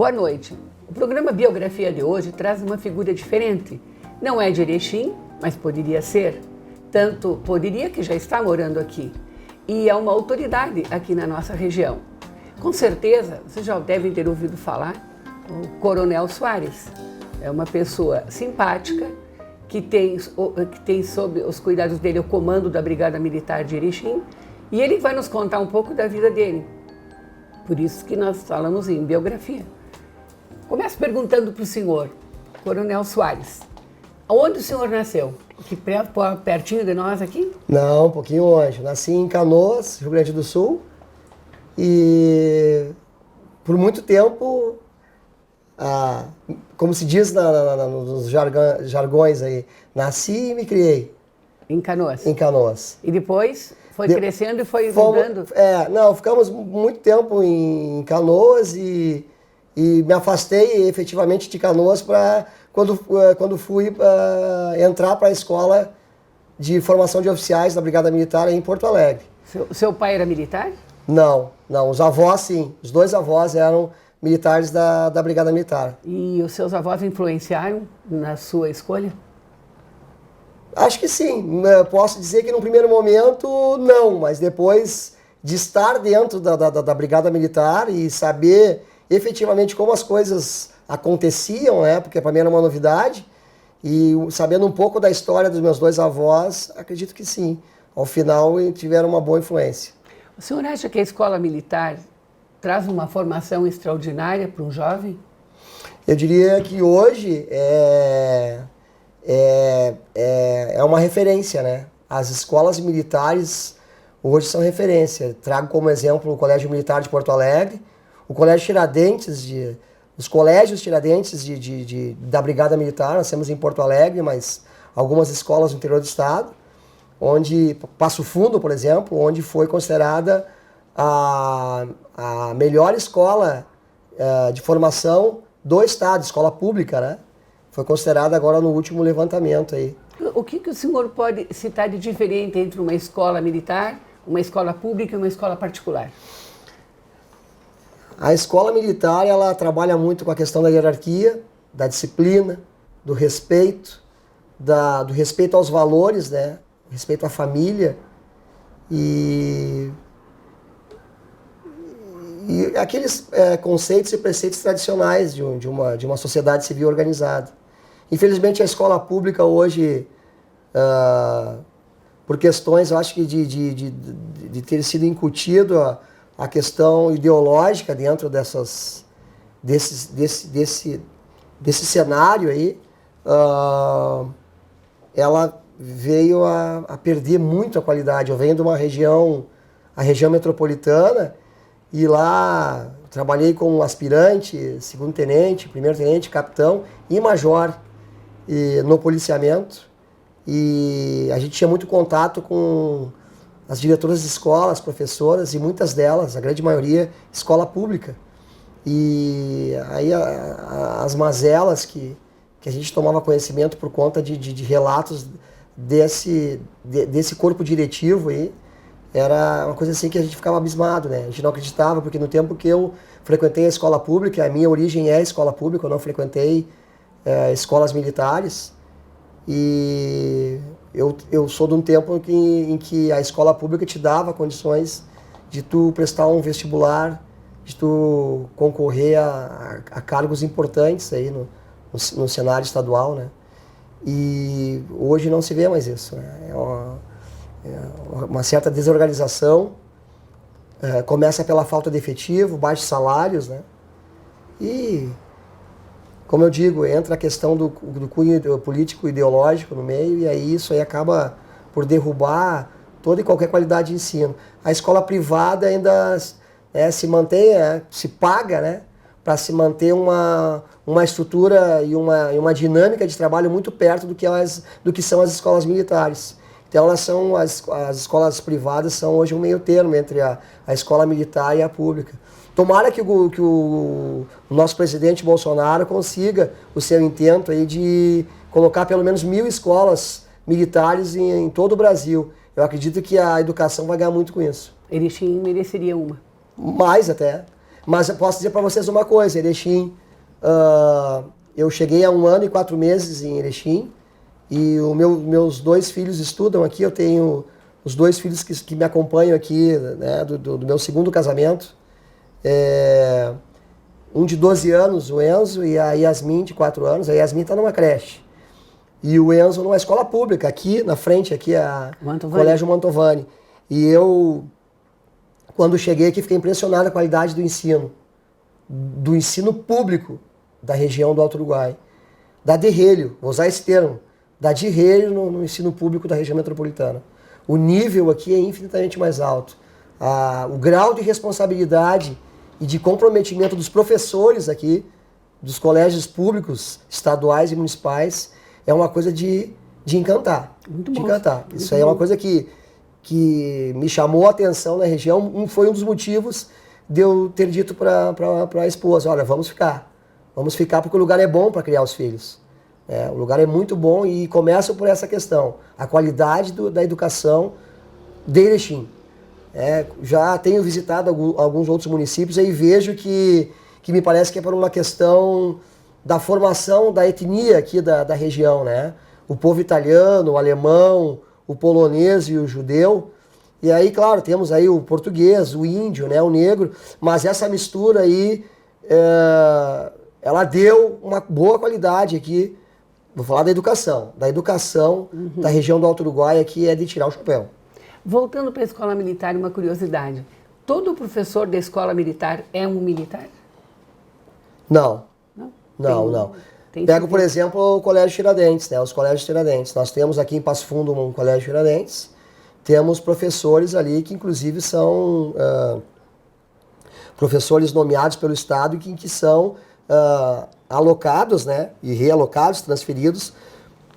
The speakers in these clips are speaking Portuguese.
Boa noite. O programa Biografia de hoje traz uma figura diferente. Não é de Erechim, mas poderia ser. Tanto poderia que já está morando aqui. E é uma autoridade aqui na nossa região. Com certeza, vocês já devem ter ouvido falar o Coronel Soares. É uma pessoa simpática, que tem sob os cuidados dele o comando da Brigada Militar de Erechim, e ele vai nos contar um pouco da vida dele. Por isso que nós falamos em biografia. Começo perguntando para o senhor, Coronel Soares, onde o senhor nasceu? Aqui pertinho de nós aqui? Não, um pouquinho longe. Nasci em Canoas, Rio Grande do Sul, e por muito tempo, como se diz nos jargões aí, nasci e me criei. Em Canoas? Em Canoas. E depois foi crescendo e foi mudando? Ficamos muito tempo em Canoas e me afastei efetivamente de Canoas quando fui entrar para a escola de formação de oficiais da Brigada Militar em Porto Alegre. Seu pai era militar? Não. Os avós sim. Os dois avós eram militares da Brigada Militar. E os seus avós influenciaram na sua escolha? Acho que sim. Posso dizer que no primeiro momento não, mas depois de estar dentro da Brigada Militar e saber efetivamente como as coisas aconteciam, né? Porque para mim era uma novidade, e sabendo um pouco da história dos meus dois avós, acredito que sim. Ao final tiveram uma boa influência. O senhor acha que a escola militar traz uma formação extraordinária para um jovem? Eu diria que hoje é uma referência, né? As escolas militares hoje são referência. Trago como exemplo o Colégio Militar de Porto Alegre, o Colégio Tiradentes, os colégios Tiradentes da Brigada Militar. Nós temos em Porto Alegre, mas algumas escolas no interior do estado, onde Passo Fundo, por exemplo, onde foi considerada a melhor escola de formação do estado, escola pública, né? Foi considerada agora no último levantamento aí. O que o senhor pode citar de diferente entre uma escola militar, uma escola pública e uma escola particular? A escola militar, ela trabalha muito com a questão da hierarquia, da disciplina, do respeito aos valores, né? Respeito à família e aqueles conceitos e preceitos tradicionais de uma sociedade civil organizada. Infelizmente, a escola pública hoje, por questões, eu acho que de ter sido incutido a questão ideológica dentro desse cenário aí, ela veio a perder muito a qualidade. Eu venho de uma região, a região metropolitana, e lá trabalhei como aspirante, segundo-tenente, primeiro-tenente, capitão e major no policiamento. E a gente tinha muito contato com as diretoras de escolas, professoras, e muitas delas, a grande maioria, escola pública. E aí as mazelas que a gente tomava conhecimento por conta de relatos desse corpo diretivo aí, era uma coisa assim que a gente ficava abismado, né? A gente não acreditava, porque no tempo que eu frequentei a escola pública, a minha origem é a escola pública, eu não frequentei escolas militares, e eu sou de um tempo em que a escola pública te dava condições de tu prestar um vestibular, de tu concorrer a cargos importantes aí no cenário estadual, né? E hoje não se vê mais isso, né? Uma certa desorganização, começa pela falta de efetivo, baixos salários, né? E, como eu digo, entra a questão do cunho político ideológico no meio, e aí isso aí acaba por derrubar toda e qualquer qualidade de ensino. A escola privada ainda se mantém, se paga, né, para se manter uma estrutura e uma dinâmica de trabalho muito perto do que são as escolas militares. Então as escolas privadas são hoje um meio termo entre a escola militar e a pública. Tomara que o nosso presidente Bolsonaro consiga o seu intento aí de colocar pelo menos 1.000 escolas militares em todo o Brasil. Eu acredito que a educação vai ganhar muito com isso. Erechim mereceria uma. Mais até. Mas eu posso dizer para vocês uma coisa, Erechim, eu cheguei há 1 ano e 4 meses em Erechim, e meus 2 filhos estudam aqui, eu tenho os 2 filhos que me acompanham aqui, né, do meu segundo casamento, um de 12 anos, o Enzo, e a Yasmin, de 4 anos. A Yasmin está numa creche. E o Enzo numa escola pública, aqui na frente, aqui o Colégio Mantovani. E eu, quando cheguei aqui, fiquei impressionado com a qualidade do ensino público da região do Alto Uruguai. Dá derrelho, vou usar esse termo, dá derrelho no ensino público da região metropolitana. O nível aqui é infinitamente mais alto. O grau de responsabilidade e de comprometimento dos professores aqui, dos colégios públicos, estaduais e municipais, é uma coisa de encantar. Muito bom. De encantar. Isso aí é uma coisa que me chamou a atenção na região. Foi um dos motivos de eu ter dito para a esposa, olha, vamos ficar. Vamos ficar porque o lugar é bom para criar os filhos. O lugar é muito bom e começa por essa questão. A qualidade da educação de Erechim. Já tenho visitado alguns outros municípios e vejo que me parece que é por uma questão da formação da etnia aqui da região, né? O povo italiano, o alemão, o polonês e o judeu. E aí, claro, temos aí o português, o índio, né? O negro, mas essa mistura aí, ela deu uma boa qualidade aqui. Vou falar da educação da região do Alto Uruguai aqui é de tirar o chapéu. Voltando para a escola militar, uma curiosidade. Todo professor da escola militar é um militar? Não. Pego, por exemplo, o Colégio Tiradentes, né? Os colégios Tiradentes. Nós temos aqui em Passo Fundo um Colégio Tiradentes. Temos professores ali que, inclusive, são professores nomeados pelo Estado e que são alocados, né? E realocados, transferidos,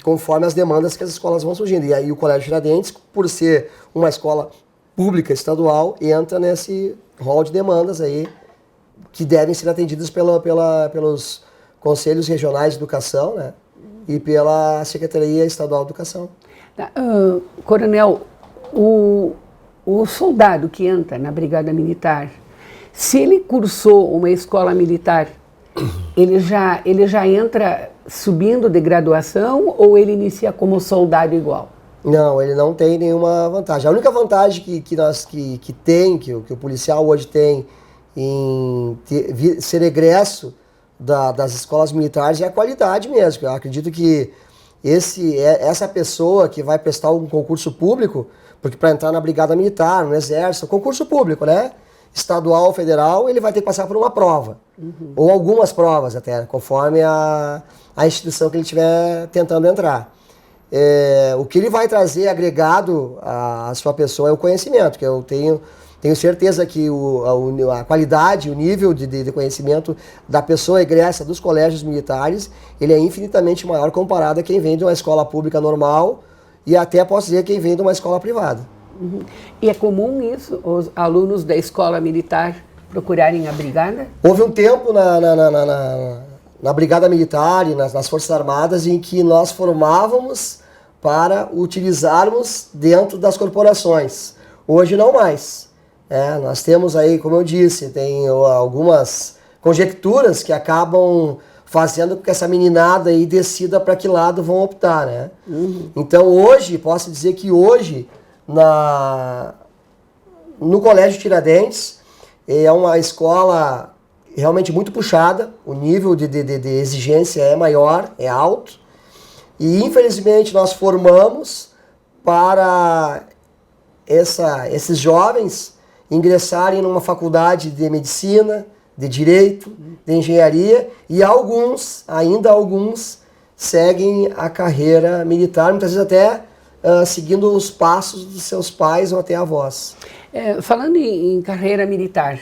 conforme as demandas que as escolas vão surgindo. E aí o Colégio Tiradentes, por ser uma escola pública estadual, entra nesse rol de demandas aí que devem ser atendidas pelos conselhos regionais de educação, né? E pela Secretaria Estadual de Educação. Coronel, o soldado que entra na Brigada Militar, se ele cursou uma escola militar, ele já entra subindo de graduação ou ele inicia como soldado igual? Não, ele não tem nenhuma vantagem. A única vantagem que o policial hoje tem em ser egresso das escolas militares é a qualidade mesmo. Eu acredito que essa pessoa que vai prestar um concurso público, porque para entrar na Brigada Militar, no Exército, concurso público, né? Estadual ou federal, ele vai ter que passar por uma prova. Ou algumas provas até, conforme a instituição que ele estiver tentando entrar. O que ele vai trazer agregado à sua pessoa é o conhecimento, que eu tenho certeza que a qualidade, o nível de conhecimento da pessoa egressa dos colégios militares, ele é infinitamente maior comparado a quem vem de uma escola pública normal e até posso dizer quem vem de uma escola privada. E é comum isso, os alunos da escola militar procurarem a brigada? Houve um tempo na Brigada Militar e nas Forças Armadas em que nós formávamos para utilizarmos dentro das corporações. Hoje não mais. Nós temos aí, como eu disse, tem algumas conjecturas que acabam fazendo com que essa meninada aí decida para que lado vão optar, né? Então hoje, posso dizer que hoje, no Colégio Tiradentes, é uma escola realmente muito puxada, o nível de exigência é maior, é alto, e infelizmente nós formamos para esses jovens ingressarem numa faculdade de medicina, de direito, de engenharia, e ainda alguns, seguem a carreira militar, muitas vezes até seguindo os passos dos seus pais ou até avós. Falando em carreira militar,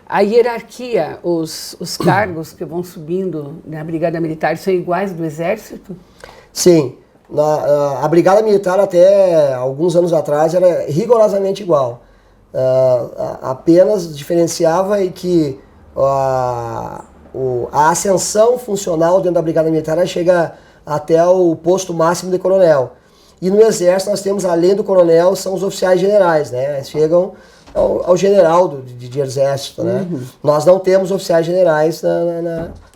a hierarquia, os cargos que vão subindo na Brigada Militar são iguais do Exército? Sim. A Brigada Militar até alguns anos atrás era rigorosamente igual. Apenas diferenciava em que a ascensão funcional dentro da Brigada Militar chega até o posto máximo de coronel. E no Exército nós temos, além do coronel, são os oficiais generais, né? Chegam ao general de exército, né? Nós não temos oficiais generais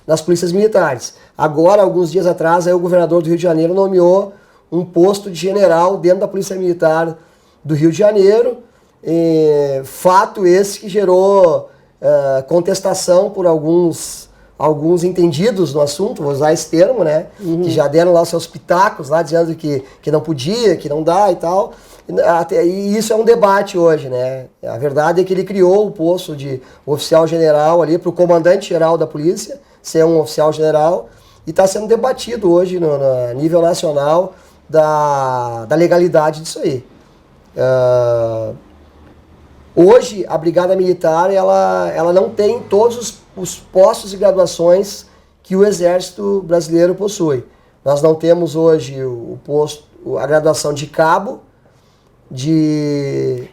nas polícias militares. Agora, alguns dias atrás, aí o governador do Rio de Janeiro nomeou um posto de general dentro da Polícia Militar do Rio de Janeiro. Fato esse que gerou contestação por alguns entendidos no assunto, vou usar esse termo, né? Que já deram lá os seus pitacos, lá dizendo que não podia, que não dá e tal. E isso é um debate hoje, né? A verdade é que ele criou o posto de oficial general ali para o comandante-geral da polícia ser um oficial general e está sendo debatido hoje no nível nacional da legalidade disso aí. Hoje, a Brigada Militar, ela não tem todos os postos e graduações que o Exército Brasileiro possui. Nós não temos hoje a graduação de cabo,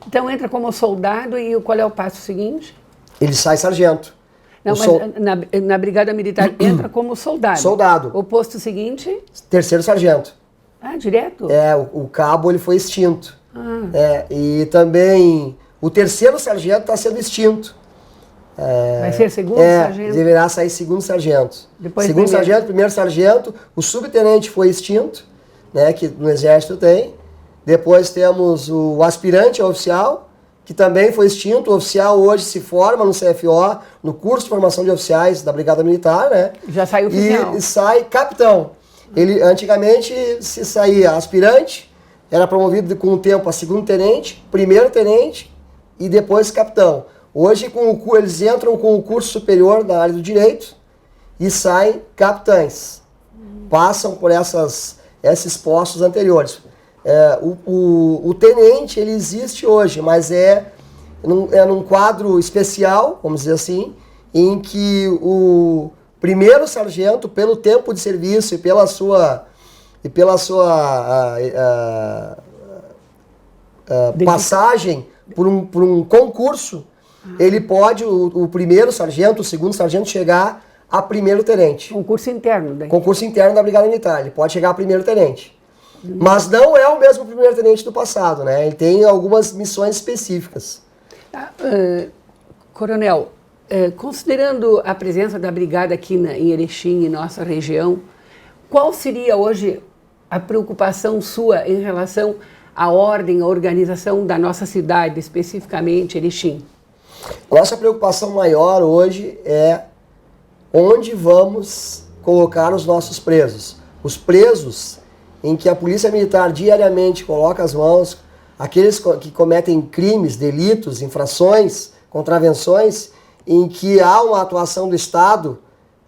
Então entra como soldado e qual é o passo seguinte? Ele sai sargento. Não, mas na Brigada Militar entra como soldado. Soldado. O posto seguinte? Terceiro sargento. Ah, direto? O cabo ele foi extinto. E também o terceiro sargento está sendo extinto. Vai ser segundo sargento? Deverá sair segundo sargento. Depois segundo sargento, primeiro sargento. O subtenente foi extinto, né, que no Exército tem. Depois temos o aspirante a oficial, que também foi extinto. O oficial hoje se forma no CFO, no curso de formação de oficiais da Brigada Militar, né? Já sai oficial. E sai capitão. Ele antigamente se saía aspirante, era promovido com o tempo a segundo tenente, primeiro tenente e depois capitão. Hoje eles entram com o curso superior da área do direito e saem capitães. Passam por esses postos anteriores. O tenente ele existe hoje, mas é num quadro especial, vamos dizer assim, em que o primeiro sargento, pelo tempo de serviço e pela sua passagem por um concurso, ele pode, o primeiro sargento, o segundo sargento, chegar a primeiro tenente. Concurso interno daí. Concurso interno da Brigada Militar, ele pode chegar a primeiro tenente. Mas não é o mesmo primeiro tenente do passado, né? Ele tem algumas missões específicas. Coronel, considerando a presença da brigada aqui em Erechim, em nossa região, qual seria hoje a preocupação sua em relação à ordem, à organização da nossa cidade, especificamente Erechim? Nossa preocupação maior hoje é onde vamos colocar os nossos presos. Os presos em que a Polícia Militar diariamente coloca as mãos, aqueles que cometem crimes, delitos, infrações, contravenções, em que há uma atuação do Estado,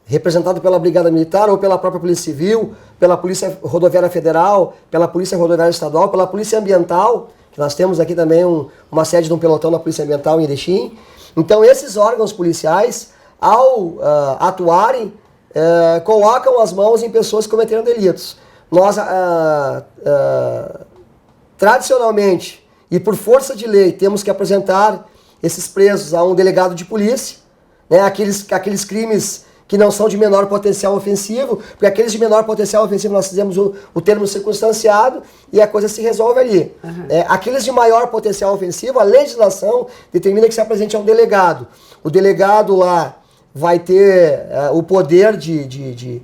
representado pela Brigada Militar ou pela própria Polícia Civil, pela Polícia Rodoviária Federal, pela Polícia Rodoviária Estadual, pela Polícia Ambiental, que nós temos aqui também uma sede de um pelotão da Polícia Ambiental em Erechim. Então esses órgãos policiais, ao atuarem, colocam as mãos em pessoas que cometeram delitos. Nós, tradicionalmente e por força de lei, temos que apresentar esses presos a um delegado de polícia, né? Aqueles crimes que não são de menor potencial ofensivo, porque aqueles de menor potencial ofensivo nós fizemos o termo circunstanciado e a coisa se resolve ali. Aqueles de maior potencial ofensivo, a legislação determina que se apresente a um delegado. O delegado lá vai ter o poder de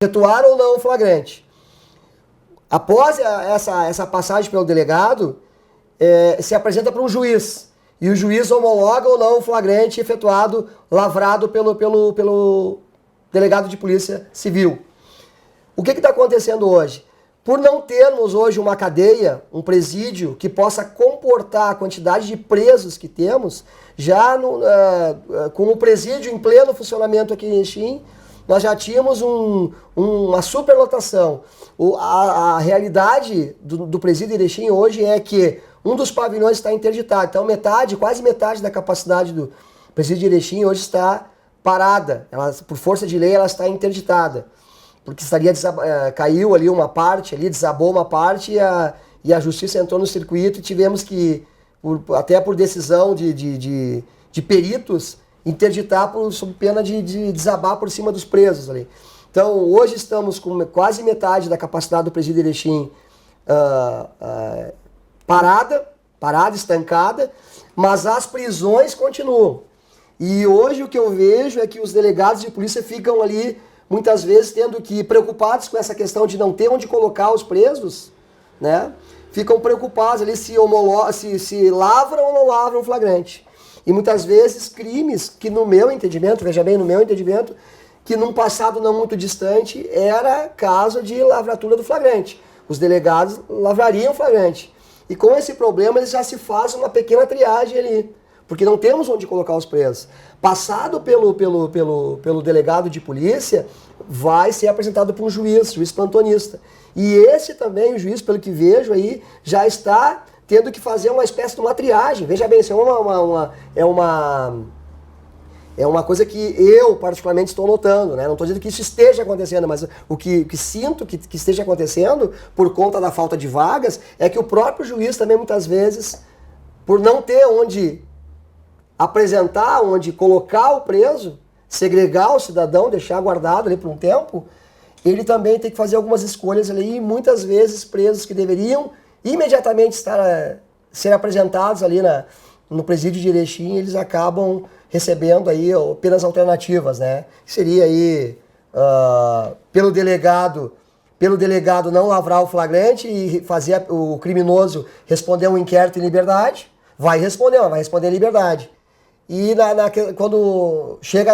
efetuar ou não o flagrante. Após essa passagem pelo delegado, se apresenta para um juiz. E o juiz homologa ou não o flagrante efetuado, lavrado pelo delegado de polícia civil. O que está acontecendo hoje? Por não termos hoje uma cadeia, um presídio, que possa comportar a quantidade de presos que temos, já com o presídio em pleno funcionamento aqui em Erechim, nós já tínhamos uma superlotação. A realidade do presídio de Erechim hoje é que um dos pavilhões está interditado. Então quase metade da capacidade do presídio de Erechim hoje está parada. Por força de lei, ela está interditada. Porque caiu ali uma parte, desabou uma parte e a justiça entrou no circuito e tivemos que, até por decisão de peritos, interditar sob pena de desabar por cima dos presos ali. Então, hoje estamos com quase metade da capacidade do presídio de Erechim parada, parada, estancada, mas as prisões continuam. E hoje o que eu vejo é que os delegados de polícia ficam ali, muitas vezes, tendo que, preocupados com essa questão de não ter onde colocar os presos, né? Ficam preocupados ali se lavram ou não lavram o flagrante. E muitas vezes crimes que no meu entendimento, veja bem, no meu entendimento, que num passado não muito distante era caso de lavratura do flagrante. Os delegados lavrariam o flagrante. E com esse problema eles já se fazem uma pequena triagem ali, porque não temos onde colocar os presos. Passado pelo delegado de polícia, vai ser apresentado para um juiz plantonista. E esse também, o juiz, pelo que vejo aí, já está tendo que fazer uma espécie de uma triagem. Veja bem, isso é uma coisa que eu particularmente estou notando, né? Não estou dizendo que isso esteja acontecendo, mas o que sinto que esteja acontecendo por conta da falta de vagas é que o próprio juiz também muitas vezes, por não ter onde apresentar, onde colocar o preso, segregar o cidadão, deixar guardado ali por um tempo, ele também tem que fazer algumas escolhas ali e muitas vezes presos que deveriam imediatamente ser apresentados ali no presídio de Erechim, eles acabam recebendo aí penas alternativas, né? Seria aí pelo delegado não lavrar o flagrante e fazer o criminoso responder um inquérito em liberdade, vai responder em liberdade. E quando chega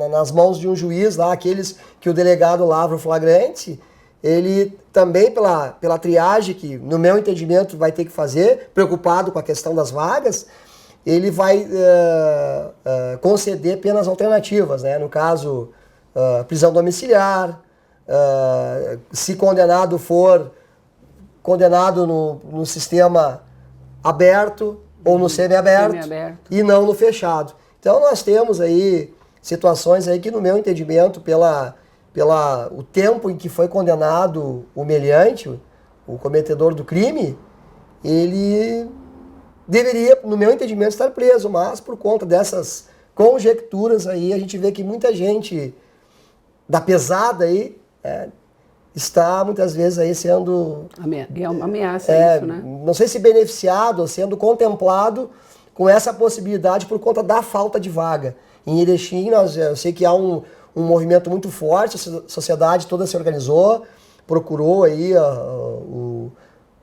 nas mãos de um juiz lá, aqueles que o delegado lavra o flagrante, ele também pela triagem que, no meu entendimento, vai ter que fazer, preocupado com a questão das vagas, ele vai conceder penas alternativas, né? No caso, prisão domiciliar, se condenado for condenado no sistema aberto ou no semiaberto e não no fechado. Então nós temos aí situações aí que, no meu entendimento, o tempo em que foi condenado o meliante, o cometedor do crime, ele deveria, no meu entendimento, estar preso, mas por conta dessas conjecturas aí, a gente vê que muita gente da pesada aí está muitas vezes aí sendo... É uma ameaça isso, né? Não sei se beneficiado ou sendo contemplado com essa possibilidade por conta da falta de vaga. Em Erechim, eu sei que há um movimento muito forte, a sociedade toda se organizou, procurou aí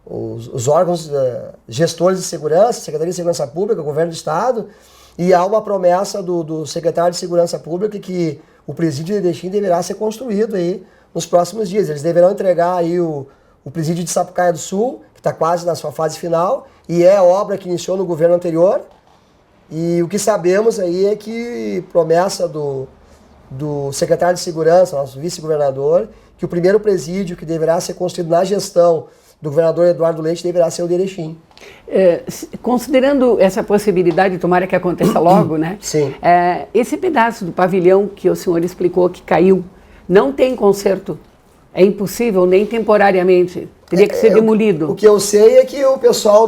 os órgãos gestores de segurança, Secretaria de Segurança Pública, Governo do Estado, e há uma promessa do secretário de Segurança Pública que o presídio de Erechim deverá ser construído aí nos próximos dias. Eles deverão entregar aí o presídio de Sapucaia do Sul, que está quase na sua fase final, e é a obra que iniciou no governo anterior. E o que sabemos aí é que promessa do secretário de Segurança, nosso vice-governador, que o primeiro presídio que deverá ser construído na gestão do governador Eduardo Leite deverá ser o de Erechim. Considerando essa possibilidade, tomara que aconteça logo, né? Sim. Esse pedaço do pavilhão que o senhor explicou que caiu, não tem conserto? É impossível, nem temporariamente? Teria que ser demolido? O que eu sei é que o pessoal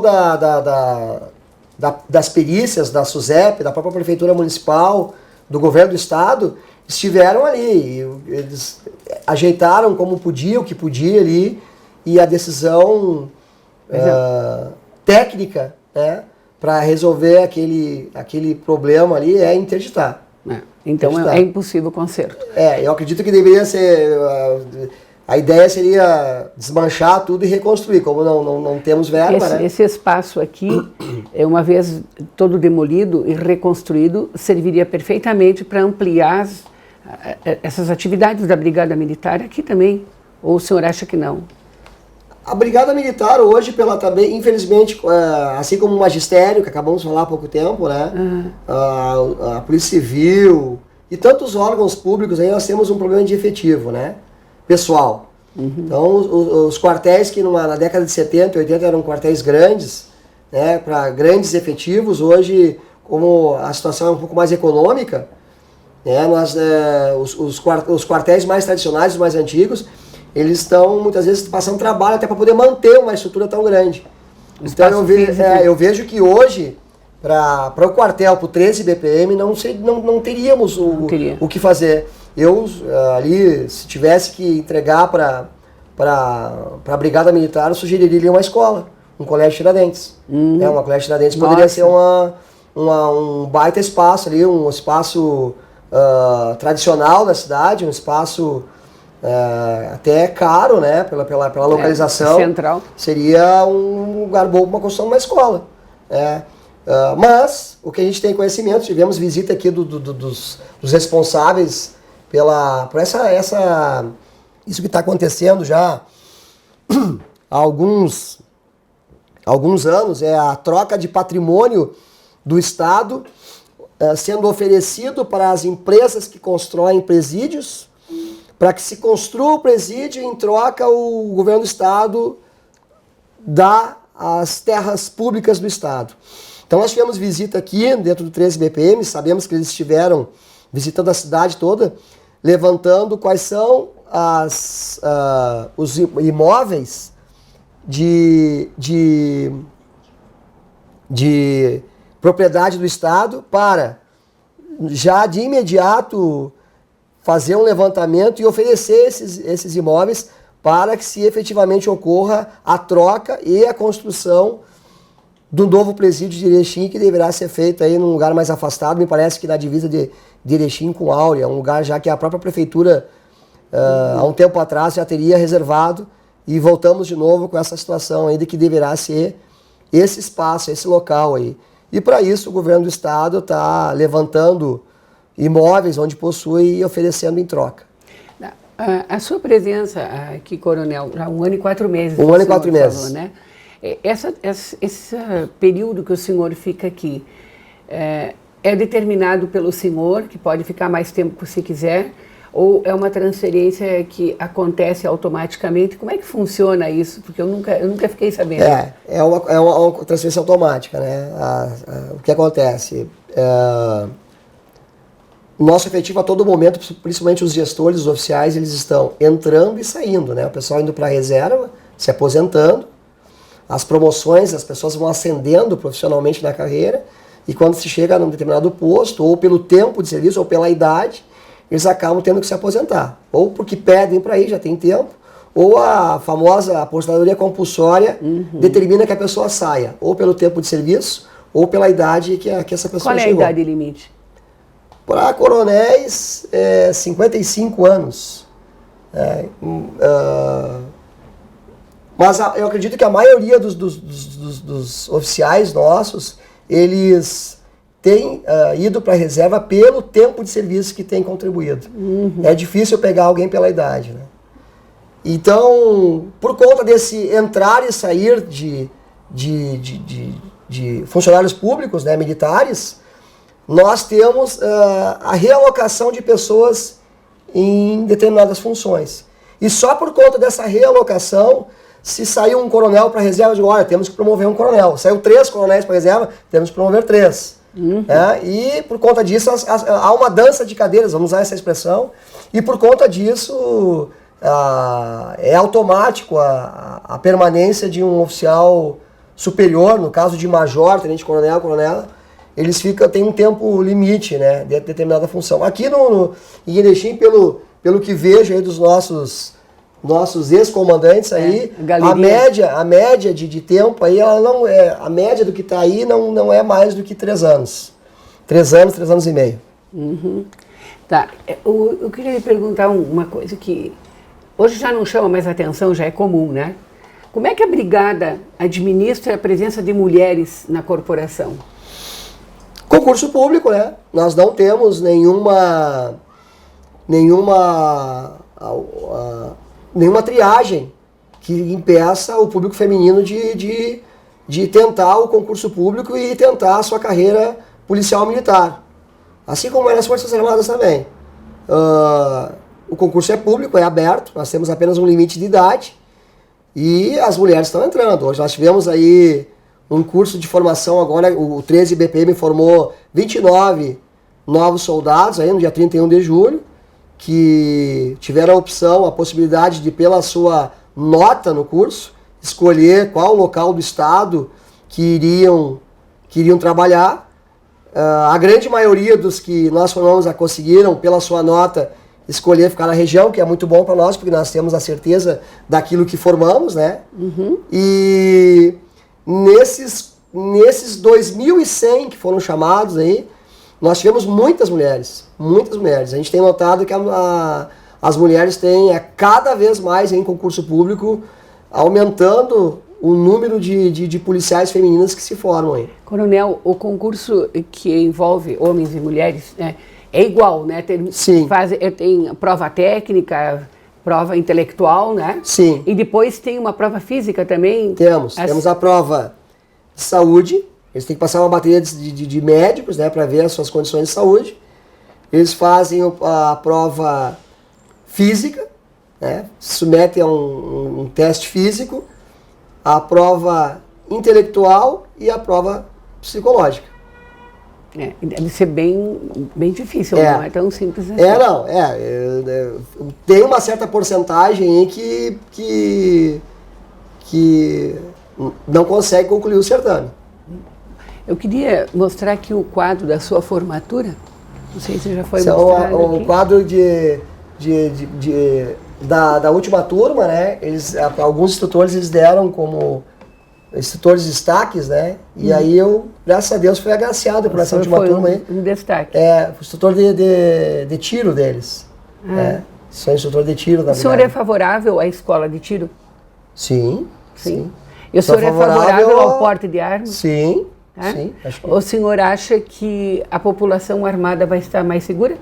das perícias, da SUSEP, da própria Prefeitura Municipal, do Governo do Estado, estiveram ali. Eles ajeitaram como podia, o que podia ali, e a decisão técnica, né, para resolver aquele problema ali é interditar. Então é impossível o conserto. Eu acredito que deveria ser... A ideia seria desmanchar tudo e reconstruir, como não temos verba, né? Esse espaço aqui, uma vez todo demolido e reconstruído, serviria perfeitamente para ampliar essas atividades da Brigada Militar aqui também. Ou o senhor acha que não? A Brigada Militar hoje, também, infelizmente, assim como o Magistério, que acabamos de falar há pouco tempo, né? A Polícia Civil e tantos órgãos públicos, aí nós temos um problema de efetivo, né? Pessoal. Então, os quartéis que na década de 70 e 80 eram quartéis grandes, né? Para grandes efetivos, hoje, como a situação é um pouco mais econômica, né? Os quartéis mais tradicionais, os mais antigos, eles estão, muitas vezes, passando trabalho até para poder manter uma estrutura tão grande. Então, eu vejo que hoje, para o quartel, para o 13 BPM, não teríamos o que fazer. Eu, ali, se tivesse que entregar para a Brigada Militar, eu sugeriria uma escola. um colégio Tiradentes. Uma colégio Tiradentes poderia ser um baita espaço ali, um espaço tradicional da cidade, um espaço até caro, né, pela localização. Central. Seria um lugar bom para uma construção de uma escola. Mas o que a gente tem conhecimento, tivemos visita aqui dos responsáveis por isso que está acontecendo já há alguns anos, é a troca de patrimônio do Estado sendo oferecido para as empresas que constroem presídios, para que se construa o presídio, em troca o governo do Estado dá as terras públicas do Estado. Então nós tivemos visita aqui dentro do 13 BPM, sabemos que eles estiveram visitando a cidade toda, levantando quais são os imóveis de propriedade do Estado para já de imediato fazer um levantamento e oferecer esses imóveis para que se efetivamente ocorra a troca e a construção do novo presídio de Erechim, que deverá ser feito aí num lugar mais afastado, me parece que na divisa de Erechim com Áurea, um lugar já que a própria prefeitura há um tempo atrás já teria reservado, e voltamos de novo com essa situação aí de que deverá ser esse espaço, esse local aí. E para isso o governo do Estado está levantando imóveis onde possui e oferecendo em troca. A sua presença aqui, Coronel, já 1 ano e 4 meses. 1 ano e 4 meses. Falou, né? Esse período que o senhor fica aqui é determinado pelo senhor, que pode ficar mais tempo se quiser, ou é uma transferência que acontece automaticamente? Como é que funciona isso? Porque eu nunca fiquei sabendo. É uma transferência automática, né? O que acontece? O nosso efetivo a todo momento, principalmente os gestores, os oficiais, eles estão entrando e saindo, né? O pessoal indo para a reserva, se aposentando, as promoções, as pessoas vão ascendendo profissionalmente na carreira, e quando se chega num determinado posto, ou pelo tempo de serviço, ou pela idade, eles acabam tendo que se aposentar. Ou porque pedem para ir, já tem tempo, ou a famosa aposentadoria compulsória determina que a pessoa saia, ou pelo tempo de serviço, ou pela idade que essa pessoa chegou. Qual é a idade limite? Para coronéis, 55 anos. Mas eu acredito que a maioria dos oficiais nossos, eles têm ido para a reserva pelo tempo de serviço que tem contribuído. É difícil pegar alguém pela idade, né? Então, por conta desse entrar e sair de funcionários públicos, né, militares, nós temos a realocação de pessoas em determinadas funções. E só por conta dessa realocação, se saiu um coronel para a reserva, eu digo, olha, temos que promover um coronel. Saiu 3 coronéis para a reserva, temos que promover 3. E por conta disso, há uma dança de cadeiras, vamos usar essa expressão, e por conta disso é automático a permanência de um oficial superior, no caso de major, tenente-coronel, coronela, eles têm um tempo limite, né, de determinada função. Aqui em Erechim, pelo que vejo aí dos nossos ex-comandantes aí, a média de tempo aí, ela não a média do que está aí não é mais do que 3 anos. 3 anos e meio. Tá, eu queria lhe perguntar uma coisa que hoje já não chama mais atenção, já é comum, né? Como é que a brigada administra a presença de mulheres na corporação? Concurso público, né? Nós não temos nenhuma triagem que impeça o público feminino de tentar o concurso público e tentar a sua carreira policial militar. Assim como é nas Forças Armadas também. O concurso é público, é aberto, nós temos apenas um limite de idade e as mulheres estão entrando. Hoje nós tivemos aí um curso de formação agora, o 13 BPM formou 29 novos soldados aí no dia 31 de julho, que tiveram a opção, a possibilidade de, pela sua nota no curso, escolher qual local do estado que iriam trabalhar. A grande maioria dos que nós formamos conseguiram, pela sua nota, escolher ficar na região, que é muito bom para nós, porque nós temos a certeza daquilo que formamos, né? nesses 2.100 que foram chamados aí, nós tivemos muitas mulheres. A gente tem notado que as mulheres têm cada vez mais em concurso público, aumentando o número de policiais femininas que se formam aí. Coronel, o concurso que envolve homens e mulheres, né, é igual, né? Sim. Tem prova técnica, prova intelectual, né? Sim. E depois tem uma prova física também? Temos a prova de saúde, eles têm que passar uma bateria de médicos, né, para ver as suas condições de saúde. Eles fazem a prova física, né, se submetem a um teste físico, a prova intelectual e a prova psicológica. Deve ser bem difícil, não é tão simples assim. Tem uma certa porcentagem aí que não consegue concluir o certame. Eu queria mostrar aqui o quadro da sua formatura. Não sei se já foi mostrado aqui. Um quadro da última turma, né? Alguns instrutores eles deram como instrutores destaques, né? E aí eu, graças a Deus, fui agraciado por essa última turma aí. Um destaque. O instrutor de tiro deles. Sou instrutor de tiro da O senhor é favorável à escola de tiro? Sim. E o senhor é favorável ao porte de armas? Sim. Sim, acho que... O senhor acha que a população armada vai estar mais segura?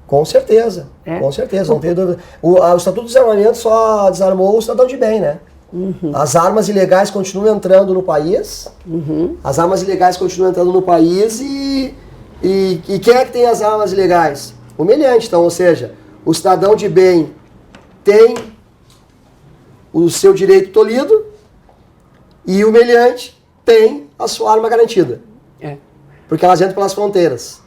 Com certeza, com certeza, não tenho dúvida. O Estatuto do Desarmamento só desarmou o cidadão de bem, né? Uhum. As armas ilegais continuam entrando no país, e quem é que tem as armas ilegais? O meliante, então, ou seja, o cidadão de bem tem o seu direito tolhido e o meliante tem a sua arma garantida. Porque elas entram pelas fronteiras.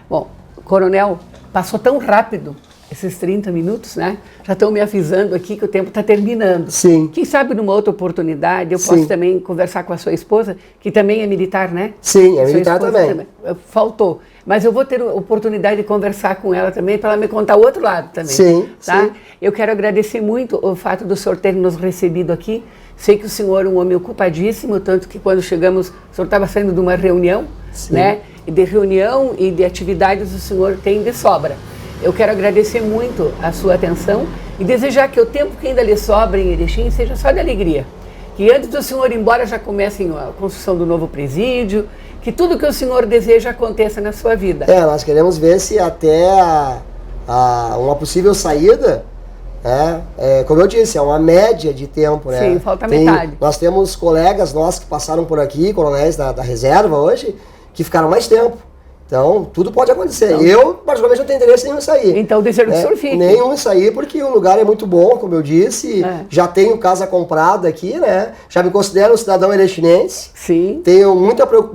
Bom, coronel, passou tão rápido esses 30 minutos, né? Já estão me avisando aqui que o tempo está terminando. Sim. Quem sabe numa outra oportunidade eu posso também conversar com a sua esposa, que também é militar, né? Sim, é militar também. Faltou. Mas eu vou ter a oportunidade de conversar com ela também, para ela me contar o outro lado também. Sim, tá? sim. Eu quero agradecer muito o fato do senhor ter nos recebido aqui. Sei que o senhor é um homem ocupadíssimo, tanto que quando chegamos, o senhor estava saindo de uma reunião, né? E de reunião e de atividades o senhor tem de sobra. Eu quero agradecer muito a sua atenção e desejar que o tempo que ainda lhe sobra em Erechim seja só de alegria. Que antes do senhor ir embora já comece a construção do novo presídio, que tudo que o senhor deseja aconteça na sua vida. Nós queremos ver se até uma possível saída, como eu disse, é uma média de tempo, né? Sim, falta metade. Nós temos colegas nossos que passaram por aqui, coronéis da reserva hoje, que ficaram mais tempo. Então, tudo pode acontecer. Então, eu, particularmente, não tenho interesse nenhum em sair. Então, desejo que o senhor fique. Nenhum em sair, porque o lugar é muito bom, como eu disse. Já tenho casa comprada aqui, né? Já me considero um cidadão erechinense. Sim. Tenho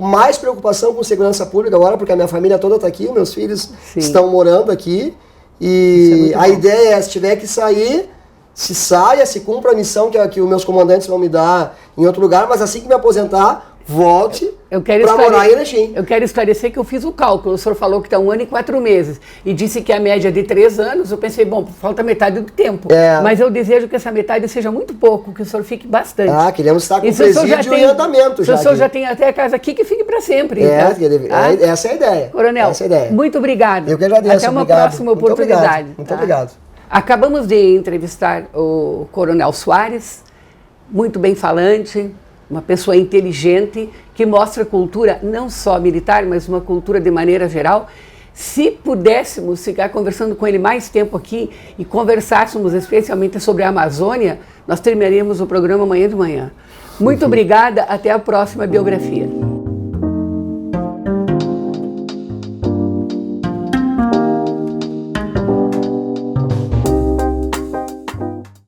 mais preocupação com segurança pública agora, porque a minha família toda está aqui, meus filhos estão morando aqui. E a ideia é, se tiver que sair, se saia, se cumpra a missão que os meus comandantes vão me dar em outro lugar, mas assim que me aposentar, volte para morar em Erechim. Eu quero esclarecer que eu fiz o cálculo. O senhor falou que está 1 ano e 4 meses e disse que a média é de 3 anos. Eu pensei, bom, falta metade do tempo. Mas eu desejo que essa metade seja muito pouco, que o senhor fique bastante. Queremos estar com o presídio em andamento já. O senhor já tem até a casa aqui que fique para sempre. Essa é a ideia. Coronel, muito obrigado. Eu que agradeço. Até uma próxima oportunidade. Muito obrigado. Acabamos de entrevistar o Coronel Soares, muito bem falante, uma pessoa inteligente, que mostra cultura não só militar, mas uma cultura de maneira geral. Se pudéssemos ficar conversando com ele mais tempo aqui e conversássemos especialmente sobre a Amazônia, nós terminaríamos o programa amanhã de manhã. Muito obrigada, até a próxima biografia.